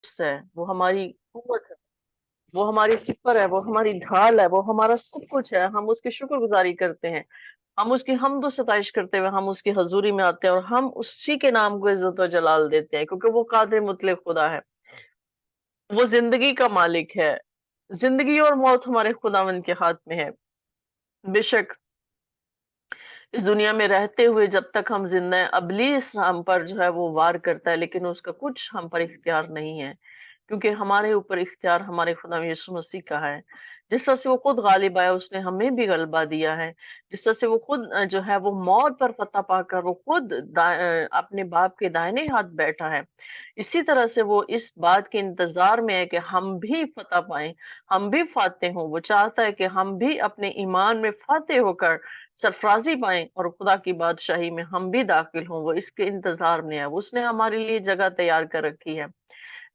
है, वो हमारी कुव्वत है, वो हमारी सिपर है, वो हमारी ढाल है, वो हमारा सब कुछ है। हम उसकी शुक्रगुजारी करते हैं। हम उसकी हम्द और सताइश करते हुए हम उसकी हजूरी में आते हैं और हम उसी के नाम को इज्जत और जलाल देते हैं, क्योंकि वो कादिर मुतलक खुदा है। वो जिंदगी का मालिक है। जिंदगी और मौत हमारे खुदावंद के हाथ में है। बेशक इस दुनिया में रहते हुए जब तक हम जिंदा हैं, इब्लीस हम पर जो है वो वार करता है, लेकिन उसका कुछ हम पर इख्तियार नहीं है, क्योंकि हमारे ऊपर इख्तियार हमारे खुदा यीशु मसीह का है। जिस तरह से वो खुद गालिब आया, उसने हमें भी गलबा दिया है। जिस तरह से वो खुद जो है वो मौत पर फतह पाकर वो खुद अपने बाप के दाहिने हाथ बैठा है। इसी तरह से वो इस बात के इंतजार में है कि हम भी फतह पाएं, हम भी फातेह हों। वो चाहता है कि हम भी अपने ईमान में फातेह होकर सरफराजी पाएं और खुदा की बादशाही में हम भी दाखिल हों। वो इसके इंतजार में है। वो उसने हमारे लिए जगह तैयार कर रखी है।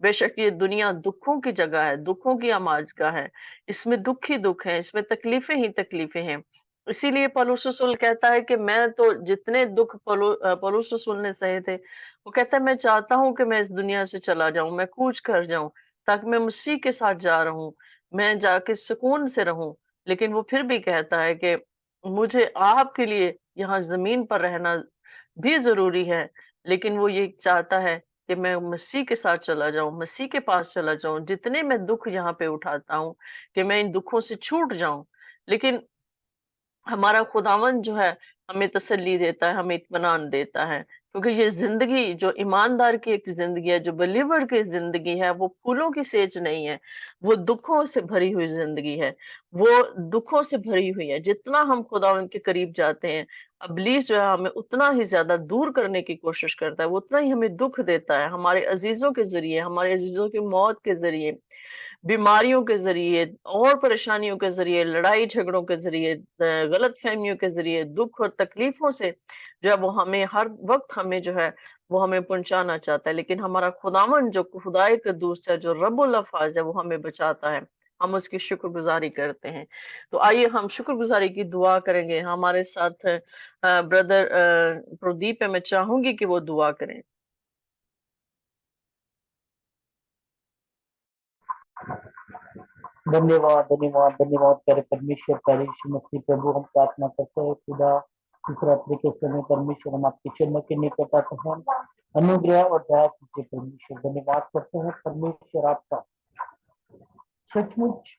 बेशक ये दुनिया दुखों की जगह है, दुखों की आमाजगाह है। इसमें दुख ही दुख है, इसमें तकलीफें ही तकलीफें हैं। इसीलिए पौलुस रसूल कहता है कि मैं तो जितने दुख पौलुस रसूल ने सहे थे, वो कहता है मैं चाहता हूँ कि मैं इस दुनिया से चला जाऊं, मैं कूच कर जाऊं, ताकि मैं मसीह के साथ जा रहूं, मैं जाके सुकून से रहूं। लेकिन वो फिर भी कहता है कि मुझे आपके लिए यहाँ जमीन पर रहना भी जरूरी है। लेकिन वो ये चाहता है कि मैं मसीह के साथ चला जाऊं, मसीह के पास चला जाऊं, जितने मैं दुख यहाँ पे उठाता हूँ कि मैं इन दुखों से छूट जाऊं। लेकिन हमारा खुदावन जो है हमें तसल्ली देता है, हमें इत्मीनान देता है, क्योंकि ये जिंदगी जो ईमानदार की एक जिंदगी है, जो बिलीवर की जिंदगी है, वो फूलों की सेज नहीं है, वो दुखों से भरी हुई जिंदगी है। वो दुखों से भरी हुई है। जितना हम खुदावन के करीब जाते हैं, इब्लीस जो है हमें उतना ही ज्यादा दूर करने की कोशिश करता है, वो उतना ही हमें दुख देता है, हमारे अजीजों के जरिए, हमारे अजीजों की मौत के जरिए, बीमारियों के ज़रिए और परेशानियों के ज़रिए, लड़ाई झगड़ों के ज़रिए, गलतफ़हमियों के ज़रिए, दुःख और तकलीफ़ों से जो है वो हमें हर वक़्त हमें जो है वो हमें पहुँचाना चाहता है। लेकिन हमारा खुदावंद जो खुदाए कद्दूस है, जो रब्बुल अफ़ाज़ है, वो हमें बचाता है। हम उसकी शुक्रगुज़ारी करते हैं। तो आइए हम शुक्रगुज़ारी की दुआ करेंगे। हमारे साथ ब्रदर प्रदीप है, मैं चाहूँगी कि वो दुआ करें। धन्यवाद धन्यवाद धन्यवाद प्यारे परमेश्वर, प्यारे यीशु मसीह प्रभु, हम प्रार्थना करते हैं खुदा इस रात्रि के समय परमेश्वर हम आपके चरणों के निकट आते हैं, अनुग्रह और दया कीजिए परमेश्वर। धन्यवाद करते हैं परमेश्वर आपका, सचमुच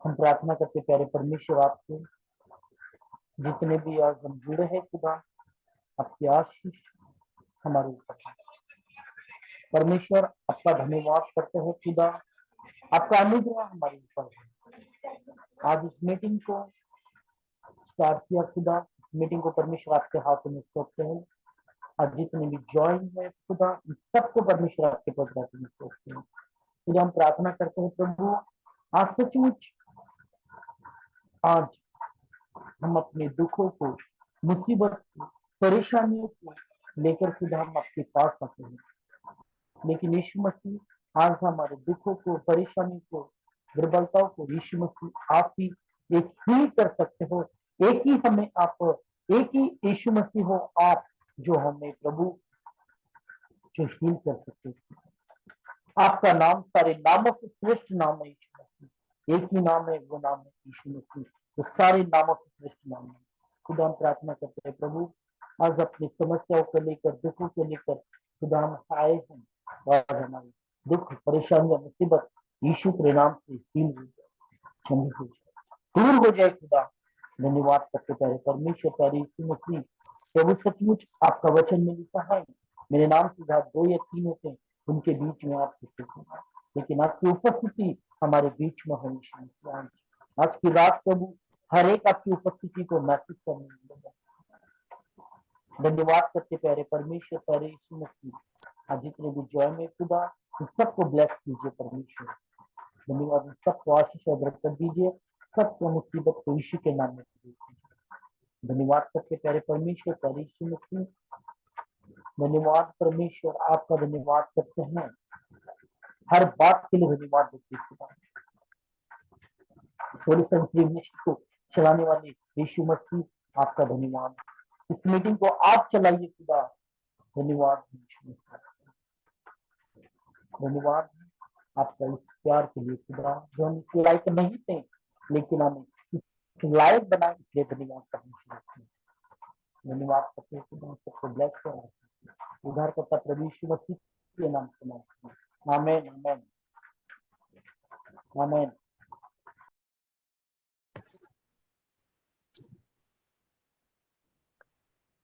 हम प्रार्थना करते प्यारे परमेश्वर आपसे, जितने भी आज हम जुड़े हैं खुदा, आपकी आशीष हमारे ऊपर है। परमेश्वर आपका धन्यवाद करते हैं खुदा, आपका अनुग्रह हमारे ऊपर है। आज इस मीटिंग को स्टार्ट किया खुदा, इस मीटिंग को परमेश्वर आपके हाथों में सौंपते हैं। आज जितने भी ज्वाइन है खुदा, इन सबको परमेश्वर आपके पवित्र हाथों में सौंपते हैं। खुदा हम प्रार्थना करते हैं प्रभु, आज सचमुच आज हम अपने दुखों को, मुसीबत को, परेशानियों को लेकर खुदा हम आपके पास आते हैं। लेकिन यीशु मसीह आज हमारे दुखों को, परेशानी को, दुर्बलताओं को यीशु मसीह आप ही एक ही कर सकते हो। एक ही हमें आप, एक ही यीशु मसीह हो आप, जो हमें प्रभु जो हील कर सकते हो। आपका नाम सारे नामों से श्रेष्ठ नाम है यीशु मसीह। एक ही नाम है, वो नाम है यीशु मसीह, जो सारे नामों से श्रेष्ठ नाम है। खुदा हम प्रार्थना करते हैं प्रभु, आज अपनी समस्याओं को लेकर, दुखों को लेकर खुदा हम आए हैं, और हमारी दुख परेशानियां मुसीबत यीशु के नाम से हील हो जाए, चंगी हो जाए, दूर हो जाए खुदा। धन्यवाद करते प्यारे परमेश्वर, प्यारे यीशु मसीह प्रभु, सचमुच आपका वचन में लिखा है, मेरे नाम से जहाँ 2 या 3 होते हैं उनके बीच में आप स्थित हैं। लेकिन आपकी उपस्थिति हमारे बीच में है यीशु मसीह। आज की रात प्रभु हर एक आपकी उपस्थिति को महसूस करने लगे। धन्यवाद करते प्यारे परमेश्वर, प्यारे यीशु मसीह, आज जितने भी ज्वाइन है खुदा, उन सबको ब्लेस कीजिए परमेश्वर। धन्यवाद, उन सबको आशीष और बरकत दीजिए, सबको मुसीबत को यीशु के नाम में दूर कीजिए। धन्यवाद करते प्यारे परमेश्वर, प्यारे यीशु मसीह, धन्यवाद परमेश्वर, आपका धन्यवाद करते हैं, हर बात के लिए धन्यवाद देते खुदा। थोड़ी संक्रीय मिनिस्ट्री को चलाने वाले यीशु मसीह, आपका धन्यवाद। इस मीटिंग को आप चलाइए खुदा। धन्यवाद यीशु मसीह, धन्यवाद। आपका इस प्यार के लिए खुदा, जो हम इसके लायक नहीं थे लेकिन हमें इस लायक बना, इसलिए धन्यवाद करना चाहिए। धन्यवाद करते हैं खुदा, सबको ब्लेस करें। उधार करता प्रभु यीशु मसीह के नाम से मांगते हैं। आमीन आमीन आमीन।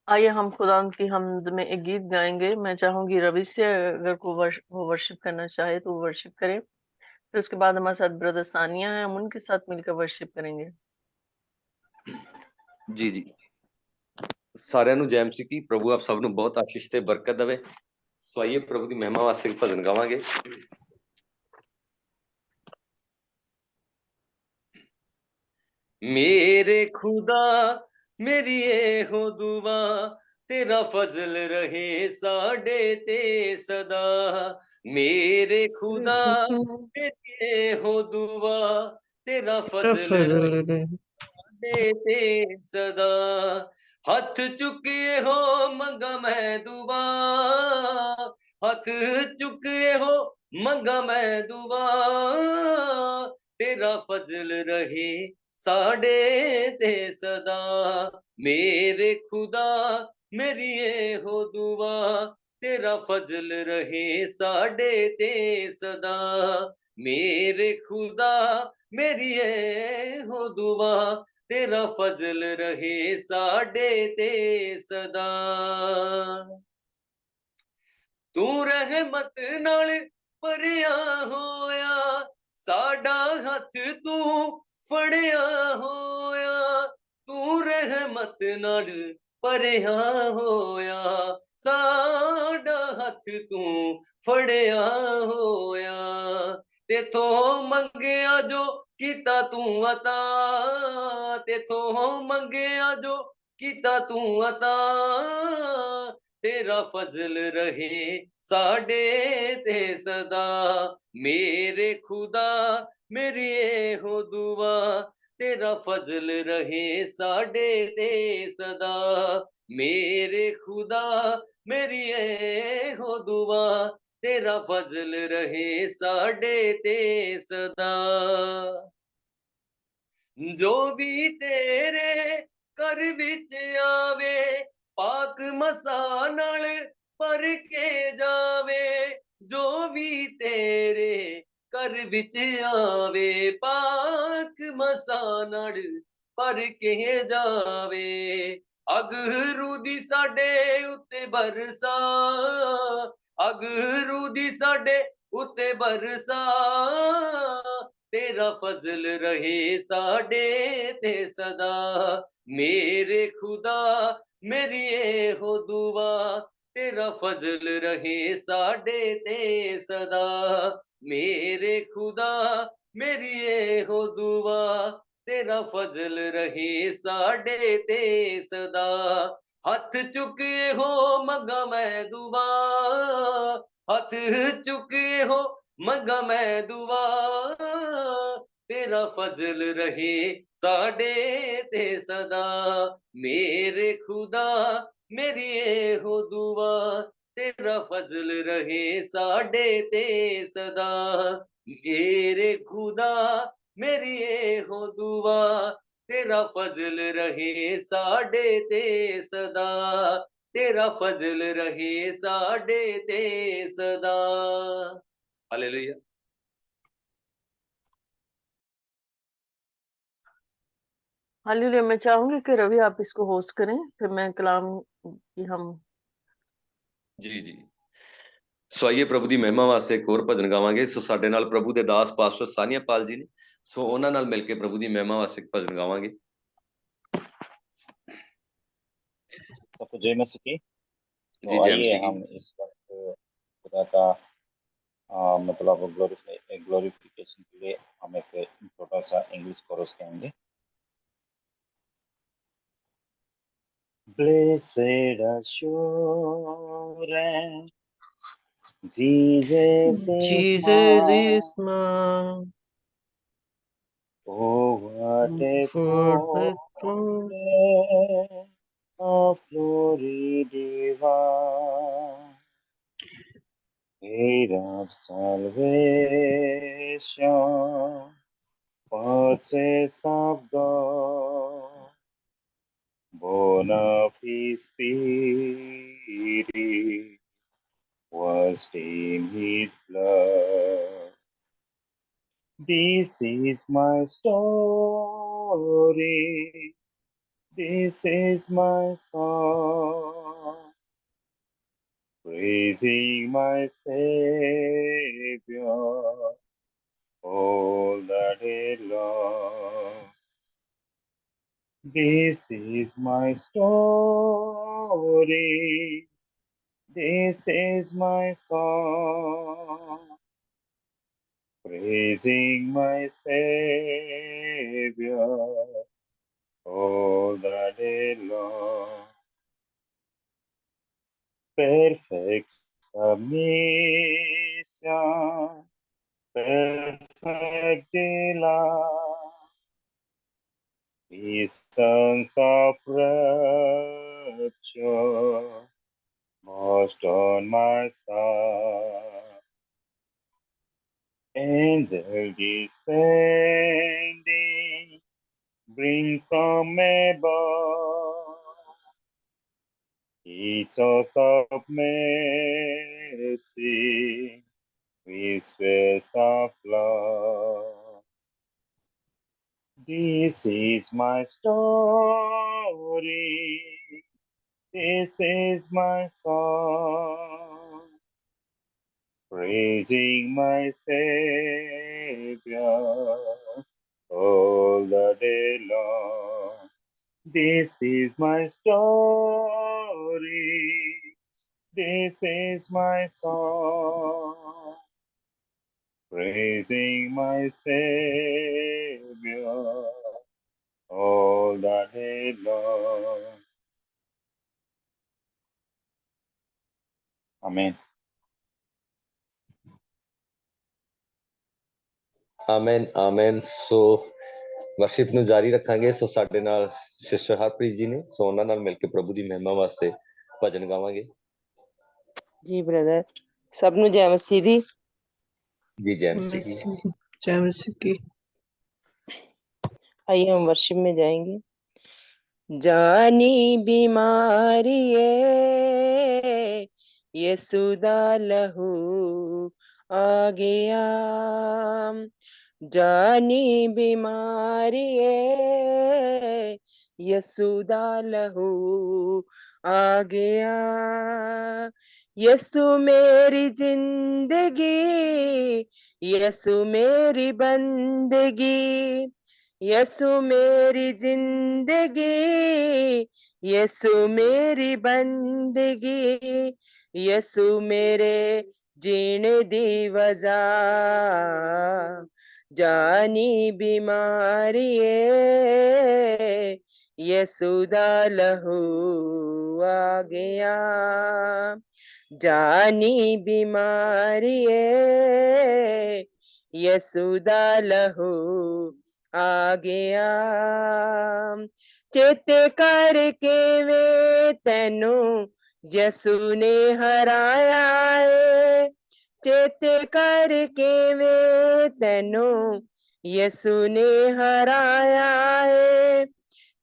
आइए हम खुदा की हमद में एक गीत गाएंगे। मैं चाहूंगी रवि से, अगर को वो वर्शिप करना चाहे तो वो वर्शिप करे। फिर उसके बाद हमारे साथ ब्रदर सानिया है, हम उनके साथ मिलकर वर्शिप करेंगे। जी जी, ਸਾਰਿਆਂ ਨੂੰ ਜੈ ਮਸੀਹ ਕੀ। ਪ੍ਰਭੂ ਆਪ ਸਭ ਨੂੰ ਬਹੁਤ ਆਸ਼ੀਸ਼ ਤੇ ਬਰਕਤ ਦੇਵੇ। ਸੋ ਆਈਏ ਪ੍ਰਭੂ ਦੀ ਮਹਿਮਾ ਵਾਸਤੇ ਇੱਕ ਭਜਨ ਗਾਵਾਂਗੇ। मेरे खुदा मेरी हो दुआ, तेरा फजल रहे साडे ते सदा। मेरे खुदा मेरी हो दुआ, तेरा फजल रहे साडे ते सदा। हथ चुके हो मंगा मैं दुआ, हथ चुके हो मंगा मैं दुआ, तेरा फजल रहे साडे ते सदा। मेरे खुदा मेरी हो दुआ, तेरा फजल रहे साडे ते सदा। मेरे खुदा मेरी हो दुआ, तेरा फजल रहे साडे ते सदा। तू रहमत नाल भरिया होया, साडा हथ तू फड़िया होया। तू रहमत नाल भरिया होया, साडा हथ तू फड़िया होया। तेथों मंगया जो कीता तू अता, तेथों मंगया जो कीता तू अता, तेरा फजल रहे साडे ते सदा। मेरे खुदा मेरी हो दुआ, तेरा फजल रहे साडे ते सदा। मेरे खुदा मेरी हो दुआ, तेरा फजल रहे साडे ते सदा। जो भी तेरे घर विच आवे, पाक मसा नाल भर के जावे। जो भी तेरे घर विच आवे, पाक मसा नाल भर के जावे। अग रूदी साडे उत्ते बरसा, अग रूदी साडे उत्ते बरसा, तेरा फजल रहे साडे ते सदा। मेरे खुदा मेरी हो दुआ, तेरा फजल रहे साडे ते सदा। मेरे खुदा मेरी हो दुआ, तेरा फजल रहे साडे ते सदा। हथ चुके हो मंगा मैं दुआ, हथ चुके हो मंगा मैं दुआ, तेरा फजल रहे साडे ते सदा। मेरे खुदा मेरी हो दुआ, तेरा फजल रहे साडे ते सदा। मेरे खुदा मेरी हो दुआ, तेरा फजल रहे साडे ते सदा। तेरा फजल रहे साडे ते सदा। हालेलुया। हालेलुया। मैं चाहूंगी कि रवि आप इसको होस्ट करें, फिर मैं कलाम की हम। ਜੀ ਜੀ, ਸੋ ਆਈਏ ਪ੍ਰਭੂ ਦੀ ਮਹਿਮਾ ਵਾਸਤੇ ਇੱਕ ਹੋਰ ਭਜਨ ਗਾਵਾਂਗੇ। ਸੋ ਸਾਡੇ ਨਾਲ ਪ੍ਰਭੂ ਦੇ ਦਾਸ ਪਾਸਟਰ ਸਾਨੀਆ ਪਾਲ ਜੀ ਨੇ, ਸੋ ਉਹਨਾਂ ਨਾਲ ਮਿਲ ਕੇ ਪ੍ਰਭੂ ਦੀ ਮਹਿਮਾ ਵਾਸਤੇ ਇੱਕ ਭਜਨ ਗਾਵਾਂਗੇ। सबको जय मसीह की। जी, तो जय आइए मसीह की। हम इस वक्त खुदा का मतलब ग्लोरिफिकेशन के लिए हम एक छोटा सा इंग्लिश कोरस गाएंगे। Blessed assurance, Jesus is mine. Oh, what a foretaste of glory divine, made of salvation salvation, purchase of God, born of His Spirit, washed in His blood. This is my story. This is my song, praising my Savior all the day long. This is my story. This is my song, praising my Savior all the day long. Perfect submission, perfect delight, essence of rapture, most on my side. Angel descending, bring from above, teachers of mercy, whispers of love. This is my story. This is my song, praising my Savior all the day long. This is my story. This is my song, praising my Savior all the day long. Amen. Amen amen. So worship ਨੂੰ ਜਾਰੀ ਰੱਖਾਂਗੇ। ਸੋ ਸਾਡੇ ਨਾਲ sister Harpreet ji ਨੇ, ਸੋ ਉਹਨਾਂ ਨਾਲ ਮਿਲ ਕੇ ਪ੍ਰਭੂ ਦੀ ਮਹਿਮਾ ਵਾਸਤੇ ਭਜਨ ਗਾਵਾਂਗੇ। ਜੀ ਬ੍ਰਦਰ, ਸਭ ਨੂੰ ਜੈ ਮਸੀਹ ਦੀ। जी जय मसीह की। जय मसीह की। आइए हम वर्शिप में जाएंगे। जानी बीमारी यीशुदा लहू आ गया, जानी बीमारी यीशुदा लहू आ गया। यीशु मेरी जिंदगी, यीशु मेरी बंदगी, यीशु मेरी जिंदगी, यीशु मेरी बंदगी, यीशु मेरे जीने दी वजह, जानी बीमारी यीशु दा लहू आ गया, जानी बीमारी यीशु दा लहू आ गया। चेते करके वे तैनू यीशु ने हराया है, चेते करके वे तैनू यीशु ने हराया है,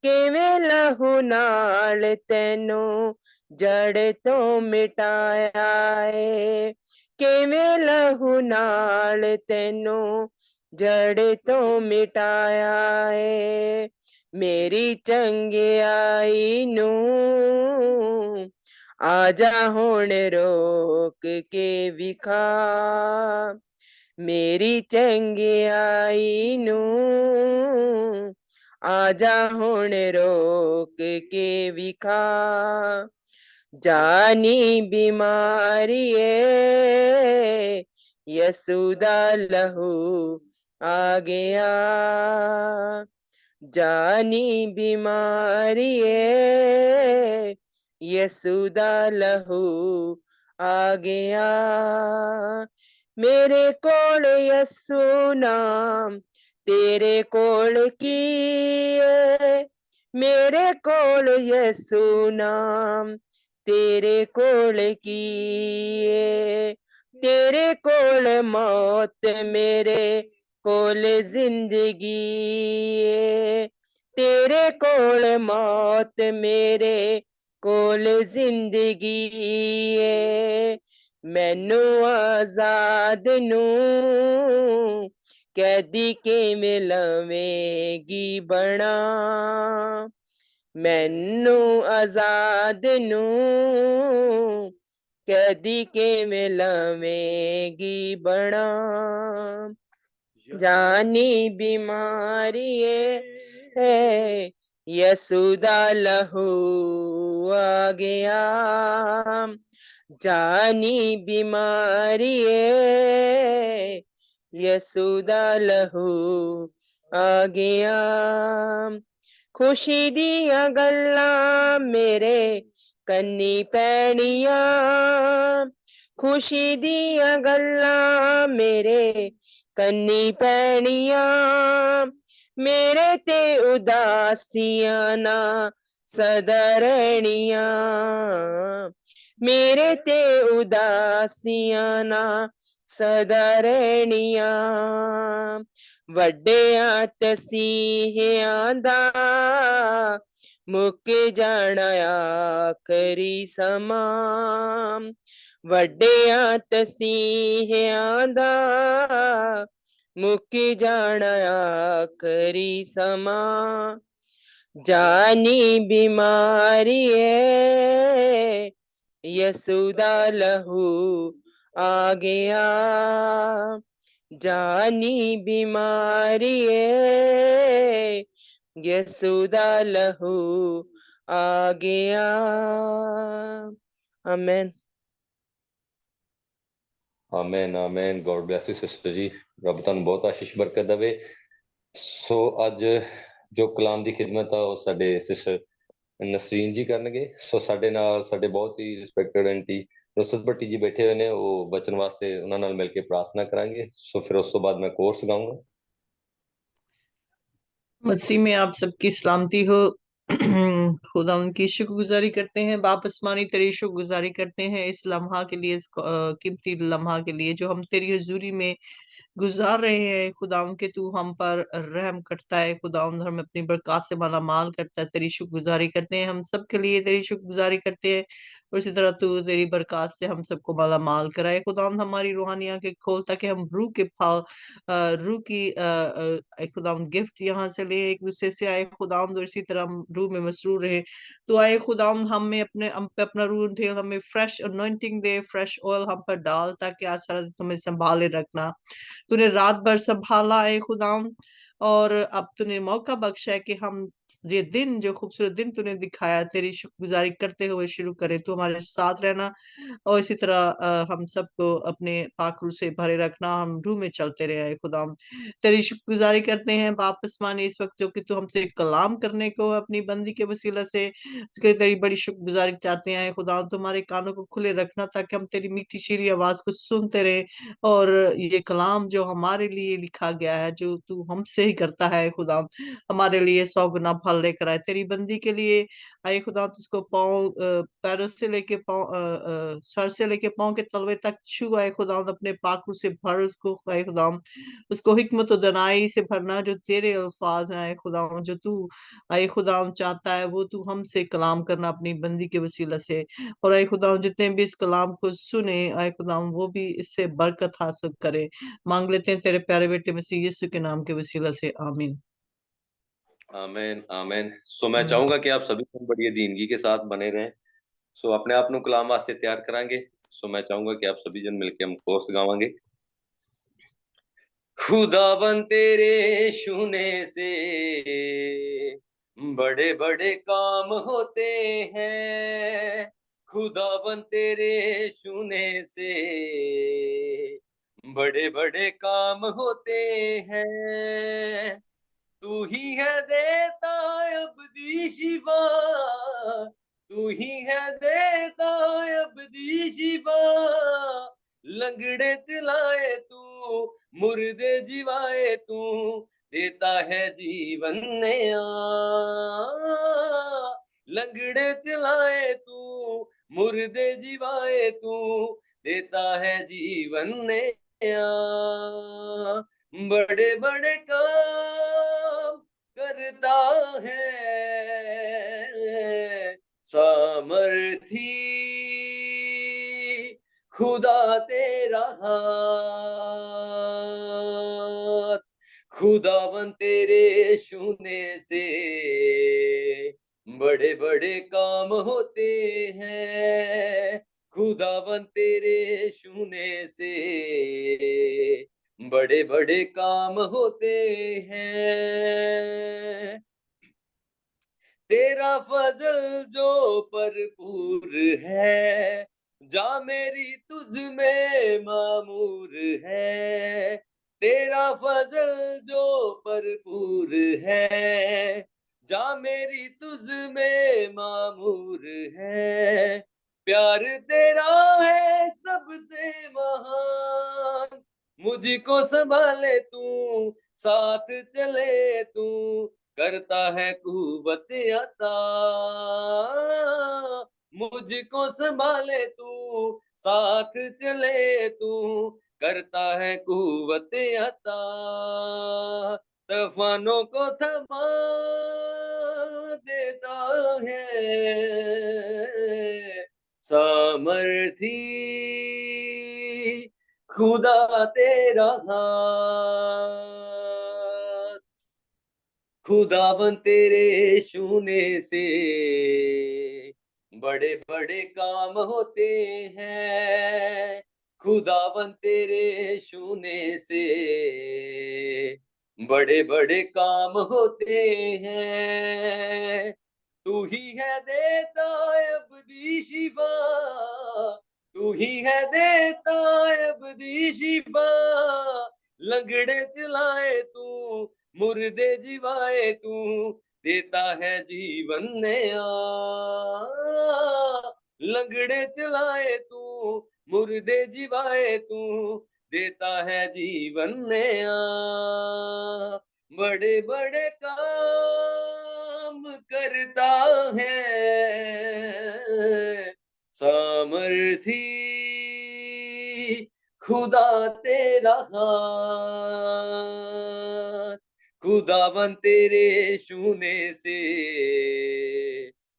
किवें लहू नाल तैनू जड़ तो मिटाया है, किवें लहू नाल तैनू जड़ तो मिटाया है। मेरी चंगियाई नू आजा हुण रोक के विखा, मेरी चंगियाई नू आजा हुण रोक के विखा, जानी बीमारी यीशु दा लहू आ गया, जानी बीमारी यीशु दा लहू आ गया। मेरे कोल यीशु नाम तेरे कोल की है, मेरे कोल यीशु नाम तेरे कोल की है, तेरे कोल मौत मेरे कोल जिंदगी है, तेरे कोल मौत मेरे कोल जिंदगी है, मैनू आजाद नू कैदी किवें लवेगी बना, मैनू आजाद नू कैदी किवें लवेगी बना, जानी बीमारी है यसू दा लहू आ गया, जानी बीमारी है यसू दा लहू आ गया, खुशी दियां गल्लां मेरे कन्नी पैणियां, खुशी दियां गल्लां मेरे कन्नी पैणियां, मेरे ते उदासियां ना सदा रहनियां, मेरे ते उदासियां ना सदा रहनियां, वड्डियां तसीहियां दा मुक जाना आखरी समां, वड्डियां तसीहियां दा मुक जाना आखरी समां, जानी बीमारी है यसू दा लहू आ गया, जानी बीमारी है यसू दा लहू आ गया। Amen. Amen amen. God bless you sister ji, ਰੱਬ ਤੁਹਾਨੂੰ ਬਹੁਤ ਆਸ਼ੀਸ਼ ਬਰਕਤ ਦੇਵੇ। ਸੋ ਅੱਜ ਜੋ ਕਲਾਮ ਦੀ ਖਿਦਮਤ ਆ ਉਹ ਸਾਡੇ ਸਿਸਟਰ ਨਸਰੀਨ ਜੀ ਕਰਨਗੇ। ਸੋ ਸਾਡੇ ਨਾਲ ਸਾਡੇ ਬਹੁਤ ਹੀ ਰਿਸਪੈਕਟਡ ਆਂਟੀ ਰਸਤ ਭੱਟੀ ਜੀ ਬੈਠੇ ਹੋਏ ਨੇ, ਉਹ ਬਚਨ ਵਾਸਤੇ ਉਹਨਾਂ ਨਾਲ ਮਿਲ ਕੇ ਪ੍ਰਾਰਥਨਾ ਕਰਾਂਗੇ। ਸੋ ਫਿਰ ਉਸ ਤੋਂ ਬਾਅਦ ਮੈਂ ਕੋਰਸ गाऊंगा। मसीह में आप सबकी सलामती हो। खुदा उनकी शुक्रगुजारी करते हैं, बाप आसमानी तेरी शुक्रगुजारी करते हैं इस लम्हा के लिए, इस कीमती लम्हा के लिए जो हम तेरी हजूरी में गुजार रहे हैं। खुदाम के तू हम पर रहम करता है, खुदाम हम अपनी बरकत से माला माल करता है। तेरी शुक्रगुजारी करते हैं, हम सब के लिए तेरी शुक्रगुजारी करते हैं और इसी तरह तू तेरी बरकत से हम सबको माला माल कराए। खुदाम हमारी रूहानी आंखें खोल ताकि हम रूह के फल रूह की खुदाम गिफ्ट यहाँ से ले, एक दूसरे से आए खुदाम, और इसी तरह हम रूह में मसरूर रहे। तो आए खुदाम हमें अपने हम पे अपना रूह ढेल, हमें फ्रेश अनॉइंटिंग दे, फ्रेश ऑयल हम पर डाल ताकि आज सारा दिन तुम्हें संभाले रखना। तूने रात भर संभाला है खुदाम, और अब तूने मौका बख्शा है कि हम ये दिन, जो खूबसूरत दिन तूने दिखाया, तेरी शुक्रगुजारी करते हुए शुरू करें। तू हमारे साथ रहना और इसी तरह हम सबको अपने पाखरू से भरे रखना, हम रूह में चलते रहे खुदाम। तेरी शुक्रगुजारी करते हैं बाप आसमानी इस वक्त जो कि तू हमसे कलाम करने को अपनी बंदी के वसीला से, इसके लिए तेरी बड़ी शुक्रगुजारी चाहते हैं खुदा। तुम्हारे कानों को खुले रखना ताकि हम तेरी मीठी शीरी आवाज को सुनते रहे, और ये कलाम जो हमारे लिए लिखा गया है, जो तू हमसे ही करता है खुदा, हमारे लिए 100 गुना फल लेकर आए। तेरी बंदी के लिए आए खुदा, तुझको पाँव पैरों से लेके पाँव सर से लेके पाँव के तलवे तक छू आए खुदा, अपने पाखरू से भर उसको आए खुदा, उसको हिकमत और दनाई से भरना, जो तेरे अल्फाज हैं आए खुदा, जो तू आए खुदा चाहता है वो तू हमसे कलाम करना अपनी बंदी के वसीला से। और आए खुदा जितने भी इस कलाम को सुने आए खुदा वो भी इससे बरकत हासिल करे। मांग लेते हैं तेरे प्यारे बेटे मसीह यीशु के नाम के वसीला से, आमीन। आमेन आमेन। सो मैं चाहूंगा कि आप सभी बड़ी यदीनगी के साथ बने रहें। सो अपने आप ਨੂੰ कलाम वास्ते तैयार करांगे। सो मैं चाहूंगा कि आप सभी जन मिलके हम कोर्स गावांगे। खुदावन तेरे छूने से बड़े बड़े काम होते हैं, खुदावन तेरे छूने से बड़े बड़े काम होते हैं। तू ही है देता अबदी शिफा, तू ही है देता अबदी शिफा, लंगड़े चलाए तू मुर्दे जिवाए तू, देता है जीवन नया। लंगड़े चलाए तू मुर्दे जिवाए तू, देता है जीवन नया। बड़े बड़े काम करता है सामर्थी खुदा तेरा हाथ। खुदावन तेरे छूने से बड़े बड़े काम होते हैं। खुदावन तेरे छूने से बड़े बड़े काम होते हैं। तेरा फजल जो भरपूर है, जा मेरी तुझ में मामूर है। तेरा फजल जो भरपूर है, जा मेरी तुझ में मामूर है। प्यार तेरा है सबसे महान, मुझको संभाले तू, साथ चले तू, करता है कुव्वत अता। मुझको संभाले तू, साथ चले तू, करता है कुव्वत अता। तूफानों को थमा देता है सामर्थी खुदा तेरा हाथ। खुदावन तेरे छूने से बड़े बड़े काम होते हैं। खुदावन तेरे छूने से बड़े बड़े काम होते हैं। तू ही है देता अबदी शिफा, तू ही है देता अबदी शिफा। लंगड़े चलाए तू, मुर्दे जिवाए तू, देता है जीवन नया। लंगड़े चलाए तू, मुर्दे जिवाए तू, देता है जीवन नया। बड़े बड़े काम करता है सामर्थी खुदा तेरा हाथ। खुदावन तेरे छूने से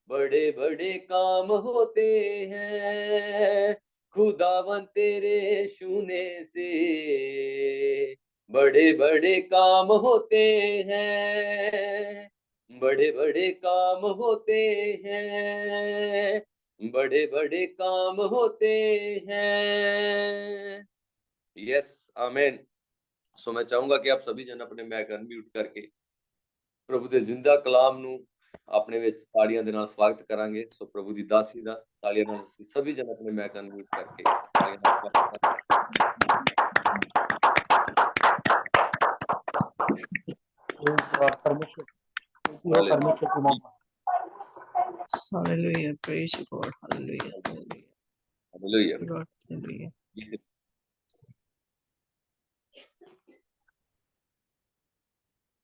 बड़े बड़े काम होते हैं। खुदावन तेरे छूने से बड़े बड़े काम होते हैं। बड़े बड़े काम होते हैं। बड़े बड़े काम होते हैं। यस आमीन। सो मैं चाहूंगा कि आप सभी जन अपने मैक अनम्यूट करके प्रभु ਦੇ ਜ਼ਿੰਦਾ ਕਲਾਮ ਨੂੰ ਆਪਣੇ ਵਿੱਚ ਤਾੜੀਆਂ ਦੇ ਨਾਲ ਸਵਾਗਤ ਕਰਾਂਗੇ। ਸੋ ਪ੍ਰਭੂ ਦੀ ਦਾਸੀ ਦਾ ਤਾੜੀਆਂ ਨਾਲ ਅਸੀਂ ਸਭੀ ਜਨ ਆਪਣੇ ਮੈਕ ਅਨਮਿਊਟ ਕਰਕੇ ਤਾੜੀਆਂ ਨਾਲ ਸਵਾਗਤ परमेश्वर परमेश्वर की महिमा। Hallelujah. Praise you, God. Hallelujah. Hallelujah. Hallelujah. God, hallelujah.